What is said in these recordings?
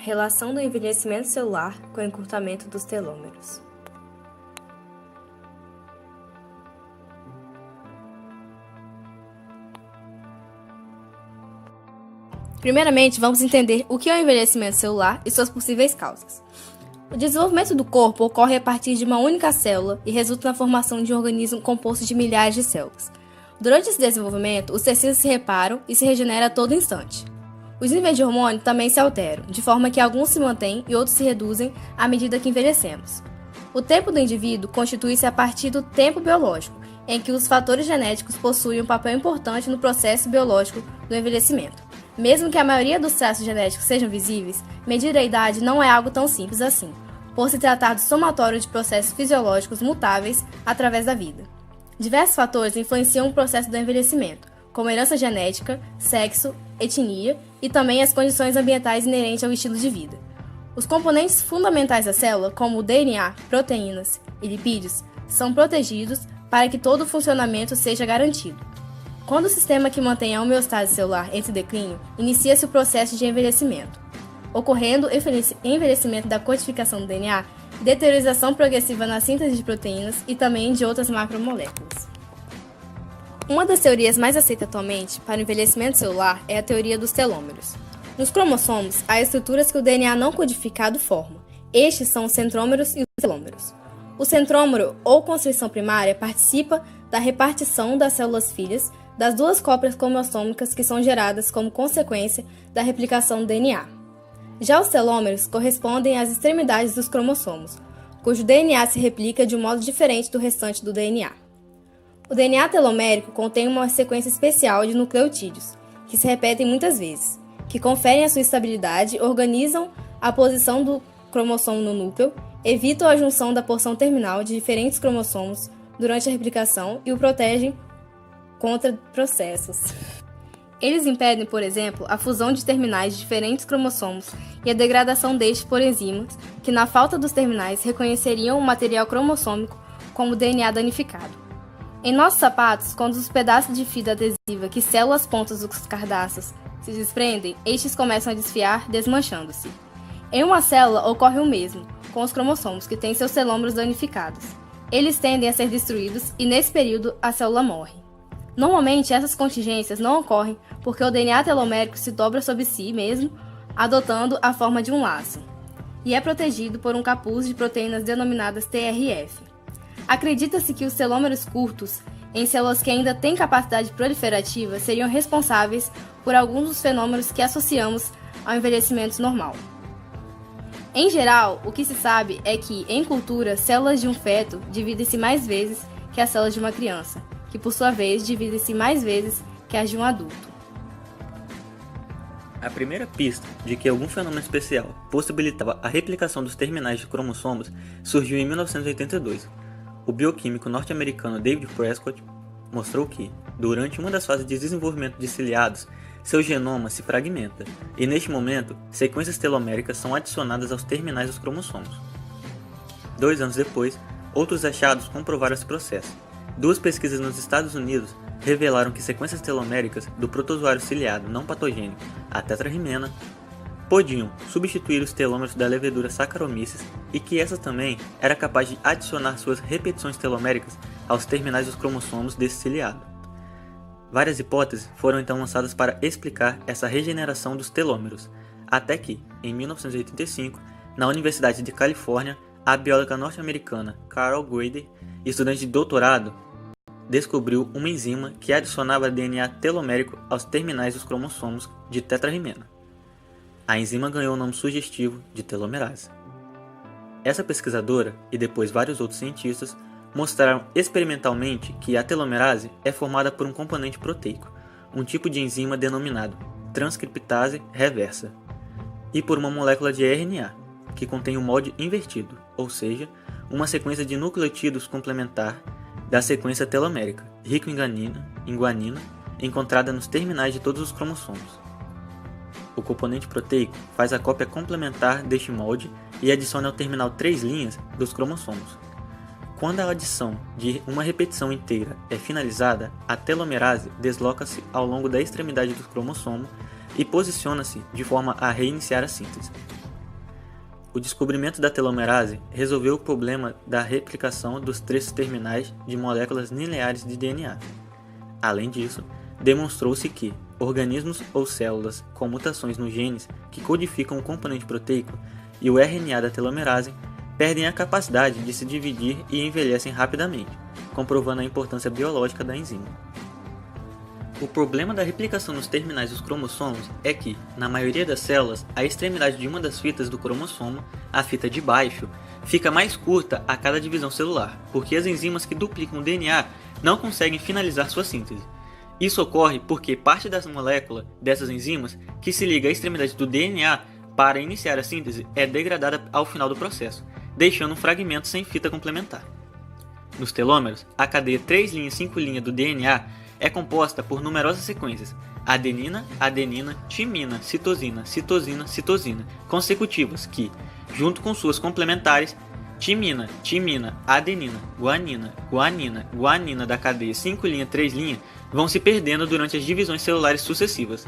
Relação do envelhecimento celular com o encurtamento dos telômeros. Primeiramente, vamos entender o que é o envelhecimento celular e suas possíveis causas. O desenvolvimento do corpo ocorre a partir de uma única célula e resulta na formação de um organismo composto de milhares de células. Durante esse desenvolvimento, os tecidos se reparam e se regeneram a todo instante. Os níveis de hormônio também se alteram, de forma que alguns se mantêm e outros se reduzem à medida que envelhecemos. O tempo do indivíduo constitui-se a partir do tempo biológico, em que os fatores genéticos possuem um papel importante no processo biológico do envelhecimento. Mesmo que a maioria dos traços genéticos sejam visíveis, medir a idade não é algo tão simples assim, por se tratar do somatório de processos fisiológicos mutáveis através da vida. Diversos fatores influenciam o processo do envelhecimento, como herança genética, sexo, etnia e também as condições ambientais inerentes ao estilo de vida. Os componentes fundamentais da célula, como o DNA, proteínas e lipídios, são protegidos para que todo o funcionamento seja garantido. Quando o sistema que mantém a homeostase celular entra em declínio, inicia-se o processo de envelhecimento, ocorrendo envelhecimento da codificação do DNA, deteriorização progressiva na síntese de proteínas e também de outras macromoléculas. Uma das teorias mais aceitas atualmente para o envelhecimento celular é a teoria dos telômeros. Nos cromossomos, há estruturas que o DNA não codificado forma. Estes são os centrômeros e os telômeros. O centrômero, ou constrição primária, participa da repartição das células filhas das duas cópias cromossômicas que são geradas como consequência da replicação do DNA. Já os telômeros correspondem às extremidades dos cromossomos, cujo DNA se replica de um modo diferente do restante do DNA. O DNA telomérico contém uma sequência especial de nucleotídeos, que se repetem muitas vezes, que conferem a sua estabilidade, organizam a posição do cromossomo no núcleo, evitam a junção da porção terminal de diferentes cromossomos durante a replicação e o protegem contra processos. Eles impedem, por exemplo, a fusão de terminais de diferentes cromossomos e a degradação destes por enzimas que, na falta dos terminais, reconheceriam o material cromossômico como DNA danificado. Em nossos sapatos, quando os pedaços de fita adesiva que selam as pontas dos cardaços se desprendem, estes começam a desfiar, desmanchando-se. Em uma célula ocorre o mesmo, com os cromossomos que têm seus telômeros danificados. Eles tendem a ser destruídos e, nesse período, a célula morre. Normalmente, essas contingências não ocorrem porque o DNA telomérico se dobra sobre si mesmo, adotando a forma de um laço, e é protegido por um capuz de proteínas denominadas TRF. Acredita-se que os telômeros curtos, em células que ainda têm capacidade proliferativa, seriam responsáveis por alguns dos fenômenos que associamos ao envelhecimento normal. Em geral, o que se sabe é que, em cultura, células de um feto dividem-se mais vezes que as células de uma criança, que por sua vez dividem-se mais vezes que as de um adulto. A primeira pista de que algum fenômeno especial possibilitava a replicação dos terminais de cromossomos surgiu em 1982. O bioquímico norte-americano David Prescott mostrou que, durante uma das fases de desenvolvimento de ciliados, seu genoma se fragmenta, e neste momento, sequências teloméricas são adicionadas aos terminais dos cromossomos. 2 anos depois, outros achados comprovaram esse processo. 2 pesquisas nos Estados Unidos revelaram que sequências teloméricas do protozoário ciliado não patogênico, a tetrarrimena, podiam substituir os telômeros da levedura Saccharomyces e que essa também era capaz de adicionar suas repetições teloméricas aos terminais dos cromossomos desse ciliado. Várias hipóteses foram então lançadas para explicar essa regeneração dos telômeros, até que, em 1985, na Universidade de Califórnia, a bióloga norte-americana Carol Grady, estudante de doutorado, descobriu uma enzima que adicionava DNA telomérico aos terminais dos cromossomos de tetrarrimena. A enzima ganhou o nome sugestivo de telomerase. Essa pesquisadora, e depois vários outros cientistas, mostraram experimentalmente que a telomerase é formada por um componente proteico, um tipo de enzima denominado transcriptase reversa, e por uma molécula de RNA, que contém um molde invertido, ou seja, uma sequência de nucleotídeos complementar da sequência telomérica, rico em guanina, encontrada nos terminais de todos os cromossomos. O componente proteico faz a cópia complementar deste molde e adiciona ao terminal 3 linhas dos cromossomos. Quando a adição de uma repetição inteira é finalizada, a telomerase desloca-se ao longo da extremidade do cromossomo e posiciona-se de forma a reiniciar a síntese. o descobrimento da telomerase resolveu o problema da replicação dos trechos terminais de moléculas lineares de DNA. Além disso, demonstrou-se que organismos ou células com mutações nos genes que codificam o componente proteico e o RNA da telomerase perdem a capacidade de se dividir e envelhecem rapidamente, comprovando a importância biológica da enzima. O problema da replicação nos terminais dos cromossomos é que, na maioria das células, a extremidade de uma das fitas do cromossomo, a fita de baixo, fica mais curta a cada divisão celular, porque as enzimas que duplicam o DNA não conseguem finalizar sua síntese. Isso ocorre porque parte da molécula dessas enzimas, que se liga à extremidade do DNA para iniciar a síntese, é degradada ao final do processo, deixando um fragmento sem fita complementar. Nos telômeros, a cadeia 3' 5' do DNA é composta por numerosas sequências adenina, adenina, timina, citosina, citosina, citosina, consecutivas que, junto com suas complementares, timina, timina, adenina, guanina, guanina, guanina da cadeia 5', 3', vão se perdendo durante as divisões celulares sucessivas.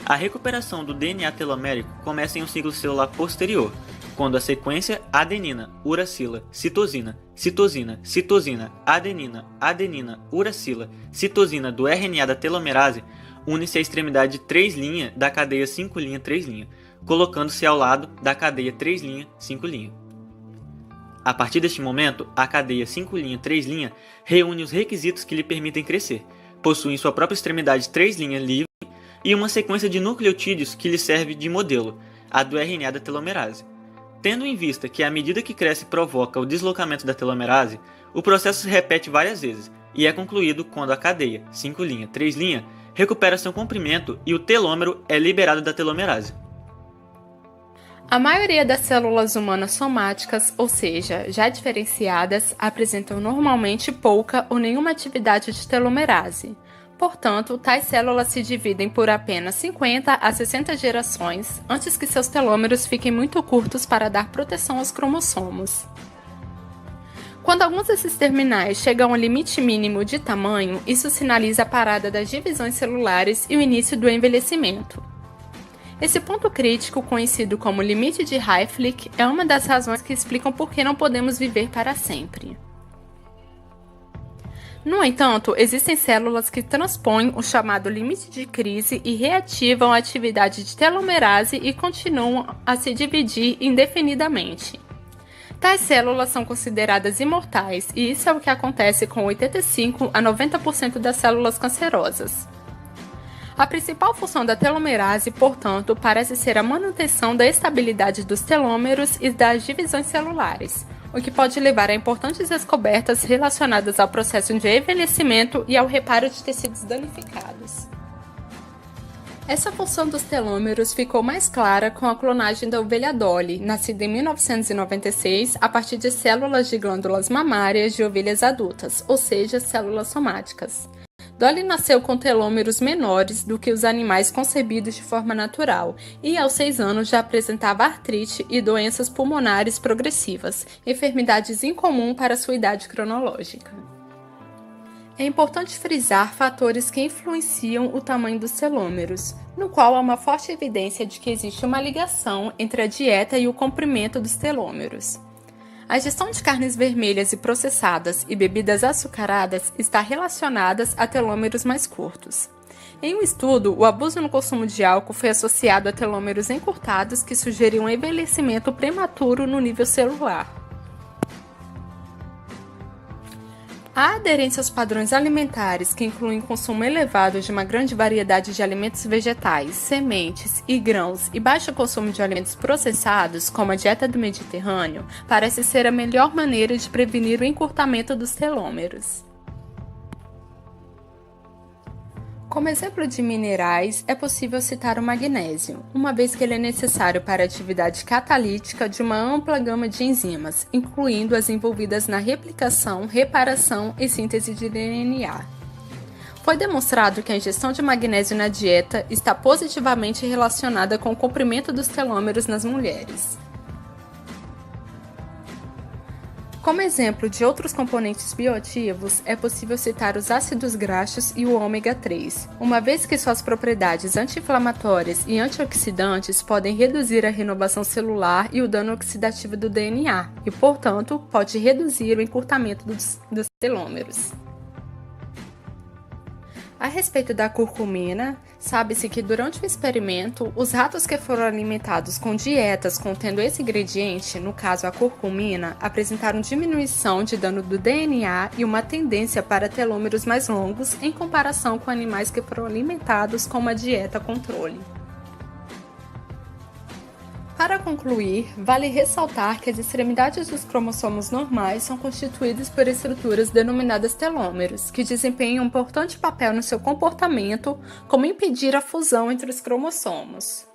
A recuperação do DNA telomérico começa em um ciclo celular posterior, quando a sequência adenina, uracila, citosina, citosina, citosina, adenina, adenina, uracila, citosina do RNA da telomerase une-se à extremidade 3' da cadeia 5', 3', colocando-se ao lado da cadeia 3', 5'. A partir deste momento, a cadeia 5', 3' reúne os requisitos que lhe permitem crescer, possuem sua própria extremidade 3' livre e uma sequência de nucleotídeos que lhe serve de modelo, a do RNA da telomerase. Tendo em vista que à medida que cresce provoca o deslocamento da telomerase, o processo se repete várias vezes e é concluído quando a cadeia 5', 3' recupera seu comprimento e o telômero é liberado da telomerase. A maioria das células humanas somáticas, ou seja, já diferenciadas, apresentam normalmente pouca ou nenhuma atividade de telomerase. Portanto, tais células se dividem por apenas 50 a 60 gerações antes que seus telômeros fiquem muito curtos para dar proteção aos cromossomos. Quando alguns desses terminais chegam ao limite mínimo de tamanho, isso sinaliza a parada das divisões celulares e o início do envelhecimento. Esse ponto crítico, conhecido como limite de Hayflick, é uma das razões que explicam por que não podemos viver para sempre. No entanto, existem células que transpõem o chamado limite de crise e reativam a atividade de telomerase e continuam a se dividir indefinidamente. Tais células são consideradas imortais e isso é o que acontece com 85 a 90% das células cancerosas. A principal função da telomerase, portanto, parece ser a manutenção da estabilidade dos telômeros e das divisões celulares, o que pode levar a importantes descobertas relacionadas ao processo de envelhecimento e ao reparo de tecidos danificados. Essa função dos telômeros ficou mais clara com a clonagem da ovelha Dolly, nascida em 1996 a partir de células de glândulas mamárias de ovelhas adultas, ou seja, células somáticas. Dolly nasceu com telômeros menores do que os animais concebidos de forma natural e, aos 6 anos, já apresentava artrite e doenças pulmonares progressivas, enfermidades incomuns para sua idade cronológica. É importante frisar fatores que influenciam o tamanho dos telômeros, no qual há uma forte evidência de que existe uma ligação entre a dieta e o comprimento dos telômeros. A ingestão de carnes vermelhas e processadas e bebidas açucaradas está relacionada a telômeros mais curtos. Em um estudo, o abuso no consumo de álcool foi associado a telômeros encurtados que sugeriam um envelhecimento prematuro no nível celular. A aderência aos padrões alimentares, que incluem consumo elevado de uma grande variedade de alimentos vegetais, sementes e grãos e baixo consumo de alimentos processados, como a dieta do Mediterrâneo, parece ser a melhor maneira de prevenir o encurtamento dos telômeros. Como exemplo de minerais, é possível citar o magnésio, uma vez que ele é necessário para a atividade catalítica de uma ampla gama de enzimas, incluindo as envolvidas na replicação, reparação e síntese de DNA. Foi demonstrado que a ingestão de magnésio na dieta está positivamente relacionada com o comprimento dos telômeros nas mulheres. Como exemplo de outros componentes bioativos, é possível citar os ácidos graxos e o ômega 3, uma vez que suas propriedades anti-inflamatórias e antioxidantes podem reduzir a renovação celular e o dano oxidativo do DNA, e, portanto, pode reduzir o encurtamento dos telômeros. A respeito da curcumina, sabe-se que durante o experimento, os ratos que foram alimentados com dietas contendo esse ingrediente, no caso a curcumina, apresentaram diminuição de dano do DNA e uma tendência para telômeros mais longos em comparação com animais que foram alimentados com uma dieta controle. Para concluir, vale ressaltar que as extremidades dos cromossomos normais são constituídas por estruturas denominadas telômeros, que desempenham um importante papel no seu comportamento, como impedir a fusão entre os cromossomos.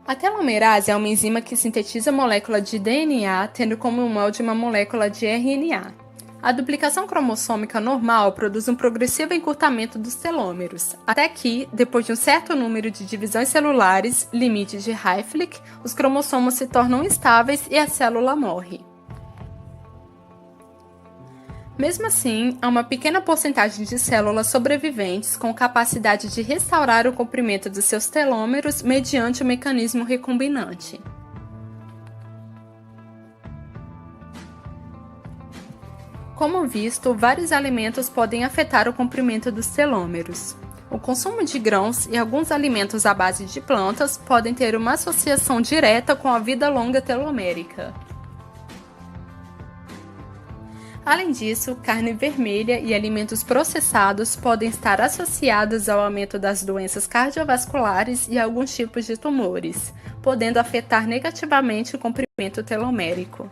A telomerase é uma enzima que sintetiza a molécula de DNA, tendo como molde uma molécula de RNA. A duplicação cromossômica normal produz um progressivo encurtamento dos telômeros, até que, depois de um certo número de divisões celulares, limite de Hayflick, os cromossomos se tornam instáveis e a célula morre. Mesmo assim, há uma pequena porcentagem de células sobreviventes com capacidade de restaurar o comprimento dos seus telômeros mediante o mecanismo recombinante. Como visto, vários alimentos podem afetar o comprimento dos telômeros. O consumo de grãos e alguns alimentos à base de plantas podem ter uma associação direta com a vida longa telomérica. Além disso, carne vermelha e alimentos processados podem estar associados ao aumento das doenças cardiovasculares e alguns tipos de tumores, podendo afetar negativamente o comprimento telomérico.